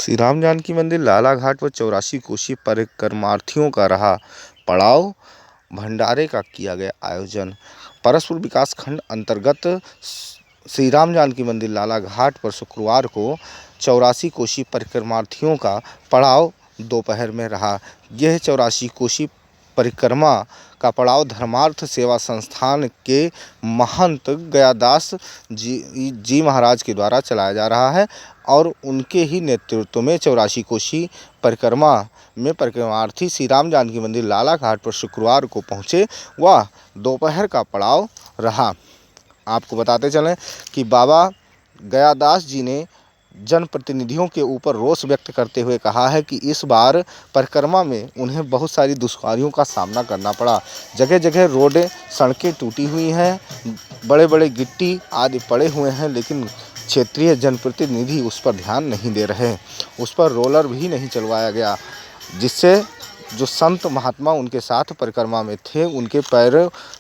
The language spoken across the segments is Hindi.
श्री राम जानकी मंदिर लाला घाट व 84 कोसी परिक्रमार्थियों का रहा पड़ाव। भंडारे का किया गया आयोजन। परसपुर विकास खंड अंतर्गत श्री राम जानकी मंदिर लाला घाट पर शुक्रवार को 84 कोसी परिक्रमार्थियों का पड़ाव दोपहर में रहा। यह 84 कोसी परिक्रमा का पड़ाव धर्मार्थ सेवा संस्थान के महंत गयादास जी महाराज के द्वारा चलाया जा रहा है और उनके ही नेतृत्व में 84 कोसी परिक्रमा में परिक्रमार्थी श्री राम जानकी मंदिर लाला घाट पर शुक्रवार को पहुँचे व दोपहर का पड़ाव रहा। आपको बताते चलें कि बाबा गयादास जी ने जनप्रतिनिधियों के ऊपर रोष व्यक्त करते हुए कहा है कि इस बार परिक्रमा में उन्हें बहुत सारी दुश्वारियों का सामना करना पड़ा। जगह जगह रोडें सड़कें टूटी हुई हैं, बड़े बड़े गिट्टी आदि पड़े हुए हैं, लेकिन क्षेत्रीय जनप्रतिनिधि उस पर ध्यान नहीं दे रहे। उस पर रोलर भी नहीं चलवाया गया, जिससे जो संत महात्मा उनके साथ परिक्रमा में थे उनके पैर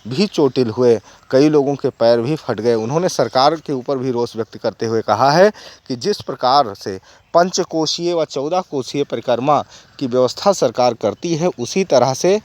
भी चोटिल हुए, कई लोगों के पैर भी फट गए। उन्होंने सरकार के ऊपर भी रोष व्यक्त करते हुए कहा है कि जिस प्रकार से पंचकोशीय व 14 कोशीय परिक्रमा की व्यवस्था सरकार करती है, उसी तरह से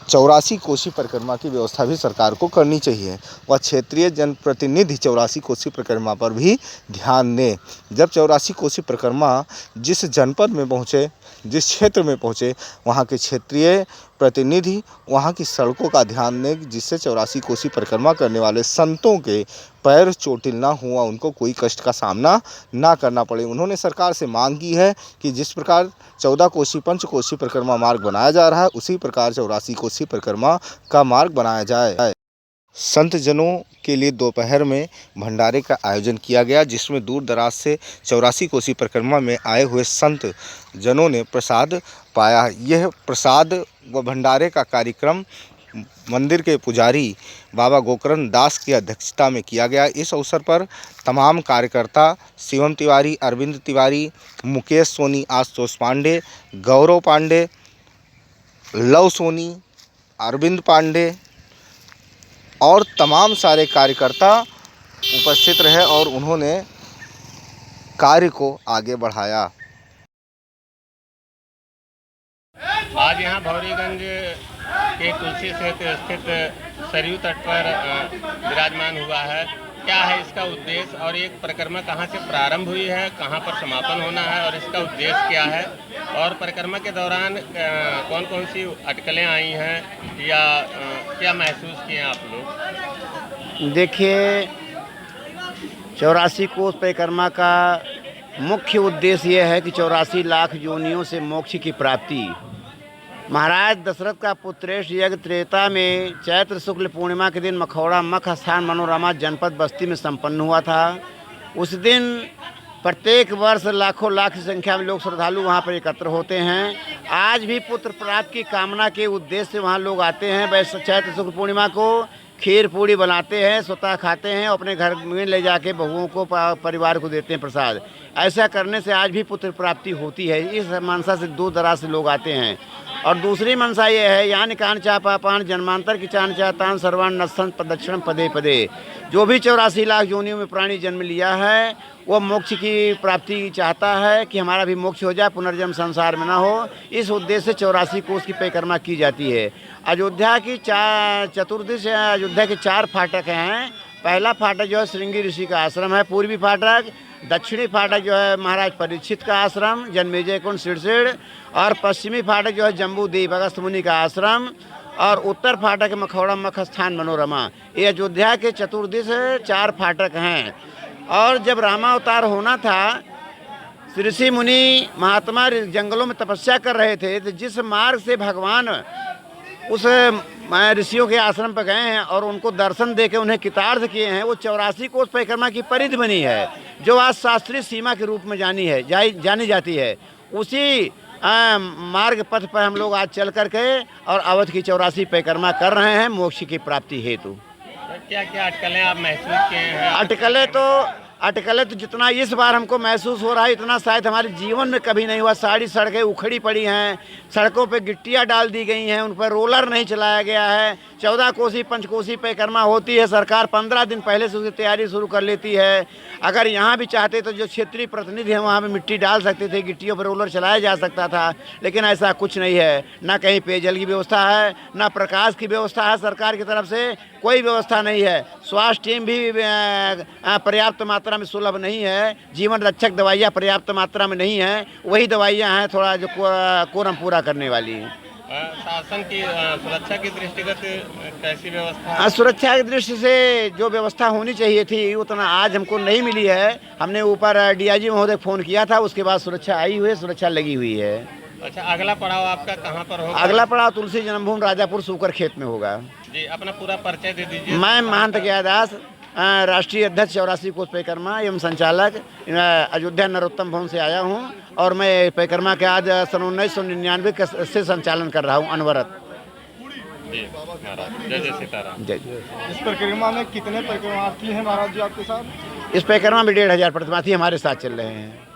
84 कोसी परिक्रमा की व्यवस्था भी सरकार को करनी चाहिए व क्षेत्रीय जनप्रतिनिधि 84 कोसी परिक्रमा पर भी ध्यान दें। जब 84 कोसी परिक्रमा जिस जनपद में पहुँचे, जिस क्षेत्र में पहुँचे, वहाँ के क्षेत्रीय प्रतिनिधि वहाँ की सड़कों का ध्यान दें, जिससे 84 कोसी परिक्रमा करने वाले संतों के पैर चोटिल ना हुआ, उनको कोई कष्ट का सामना ना करना पड़े। उन्होंने सरकार से मांग की है कि जिस प्रकार 14 कोसी पंचकोसी परिक्रमा मार्ग बनाया जा रहा है, उसी प्रकार 84 कोसी परिक्रमा का मार्ग बनाया जाए। संत जनों के लिए दोपहर में भंडारे का आयोजन किया गया, जिसमें दूर दराज से 84 कोसी परिक्रमा में आए हुए संत जनों ने प्रसाद पाया। यह प्रसाद व भंडारे का कार्यक्रम मंदिर के पुजारी बाबा गोकरण दास की अध्यक्षता में किया गया। इस अवसर पर तमाम कार्यकर्ता शिवम तिवारी, अरविंद तिवारी, मुकेश सोनी, आशुतोष पांडे, गौरव पांडे, लव सोनी, अरविंद पांडे और तमाम सारे कार्यकर्ता उपस्थित रहे और उन्होंने कार्य को आगे बढ़ाया। आज यहाँ भौरीगंज के तुलसी सेत स्थित सरयू तट पर विराजमान हुआ है। क्या है इसका उद्देश्य और एक परिक्रमा कहाँ से प्रारंभ हुई है, कहाँ पर समापन होना है और इसका उद्देश्य क्या है, और परिक्रमा के दौरान कौन कौन सी अटकलें आई हैं या क्या महसूस किए आप लोग? देखिए, 84 कोस परिक्रमा का मुख्य उद्देश्य यह है कि 84 लाख योनियों से मोक्ष की प्राप्ति। महाराज दशरथ का पुत्रेश यज्ञ त्रेता में चैत्र शुक्ल पूर्णिमा के दिन मखौड़ा मख स्थान मनोरमा जनपद बस्ती में संपन्न हुआ था। उस दिन प्रत्येक वर्ष लाखों लाख की संख्या में लोग श्रद्धालु वहाँ पर एकत्र होते हैं। आज भी पुत्र प्राप्ति की कामना के उद्देश्य से वहाँ लोग आते हैं। वैसे चैत्र शुक्ल पूर्णिमा को खीर पूड़ी बनाते हैं, स्वतः खाते हैं, अपने घर में ले जाके बहुओं को परिवार को देते हैं प्रसाद। ऐसा करने से आज भी पुत्र प्राप्ति होती है। इस मनसा से दूर दराज से लोग आते हैं। और दूसरी मनसा ये है, यानी कान चा पापान जन्मांतर की चान चातान सर्वान नस्सन प्रदक्षिणम पदे पदे। जो भी 84 लाख योनियों में प्राणी जन्म लिया है वो मोक्ष की प्राप्ति चाहता है कि हमारा भी मोक्ष हो जाए, पुनर्जन्म संसार में ना हो। इस उद्देश्य से 84 कोस की परिक्रमा की जाती है। अयोध्या की चतुर्दिश अयोध्या के 4 फाटक हैं। पहला फाटक जो है श्रृंगी ऋषि का आश्रम है, पूर्वी फाटक, दक्षिणी फाटक जो है महाराज परीक्षित का आश्रम जन्मेजय कुंड सिरसिड़, और पश्चिमी फाटक जो है जम्बूद्वीप अगस्त मुनि का आश्रम, और उत्तर फाटक मखौड़ा मख स्थान मनोरमा। ये अयोध्या के चतुर्दिश 4 फाटक हैं। और जब रामावतार होना था, ऋषि मुनि महात्मा जंगलों में तपस्या कर रहे थे, तो जिस मार्ग से भगवान उस ऋषियों के आश्रम पर गए हैं और उनको दर्शन देके उन्हें कृतार्थ किए हैं, वो 84 कोस परिक्रमा की परिधि बनी है, जो आज शास्त्रीय सीमा के रूप में जानी जाती है। उसी मार्ग पथ पर हम लोग आज चल करके और अवध की 84 परिक्रमा कर रहे हैं मोक्ष की प्राप्ति हेतु। क्या क्या अटकलें आप महसूस किए हैं? अटकलें तो जितना इस बार हमको महसूस हो रहा है इतना शायद हमारे जीवन में कभी नहीं हुआ। सारी सड़कें उखड़ी पड़ी हैं, सड़कों पे गिट्टियाँ डाल दी गई हैं, उन पर रोलर नहीं चलाया गया है। 14 कोसी पंचकोसी परिक्रमा होती है, सरकार 15 दिन पहले से उसकी तैयारी शुरू कर लेती है। अगर यहाँ भी चाहते तो जो क्षेत्रीय प्रतिनिधि हैं वहाँ पे मिट्टी डाल सकते थे, गिट्टियों पर रोलर चलाया जा सकता था, लेकिन ऐसा कुछ नहीं है। ना कहीं पेयजल की व्यवस्था है, ना प्रकाश की व्यवस्था है, सरकार की तरफ से कोई व्यवस्था नहीं है। स्वास्थ्य टीम भी पर्याप्त मात्रा में सुलभ नहीं है, जीवन रक्षक दवाइयाँ पर्याप्त मात्रा में नहीं हैं, वही दवाइयाँ हैं थोड़ा जो कोरम पूरा करने वाली हैं। शासन की सुरक्षा की दृष्टिगत कैसी व्यवस्था है? सुरक्षा की दृष्टि से जो व्यवस्था होनी चाहिए थी उतना आज हमको नहीं मिली है। हमने ऊपर डीआईजी महोदय फ़ोन किया था, उसके बाद सुरक्षा आई हुई है, सुरक्षा लगी हुई है। अच्छा, अगला पड़ाव आपका कहाँ पर होगा? अगला पड़ाव तुलसी जन्मभूमि राजापुर सूकर खेत में होगा। जी, अपना पूरा परिचय दे दीजिए। मैं महंत ज्ञादास, राष्ट्रीय अध्यक्ष 84 कोष परिक्रमा एवं संचालक अयोध्या नरोत्तम भवन से आया हूं और मैं परिक्रमा के आज सन 1999 से संचालन कर रहा हूं अनवरत। जी महाराज, जय जय सीताराम। जय। इस परिक्रमा में कितने परिक्रमार्थी हैं महाराज जी आपके साथ? इस परिक्रमा में 1500 प्रतिमार्थी हमारे साथ चल रहे हैं।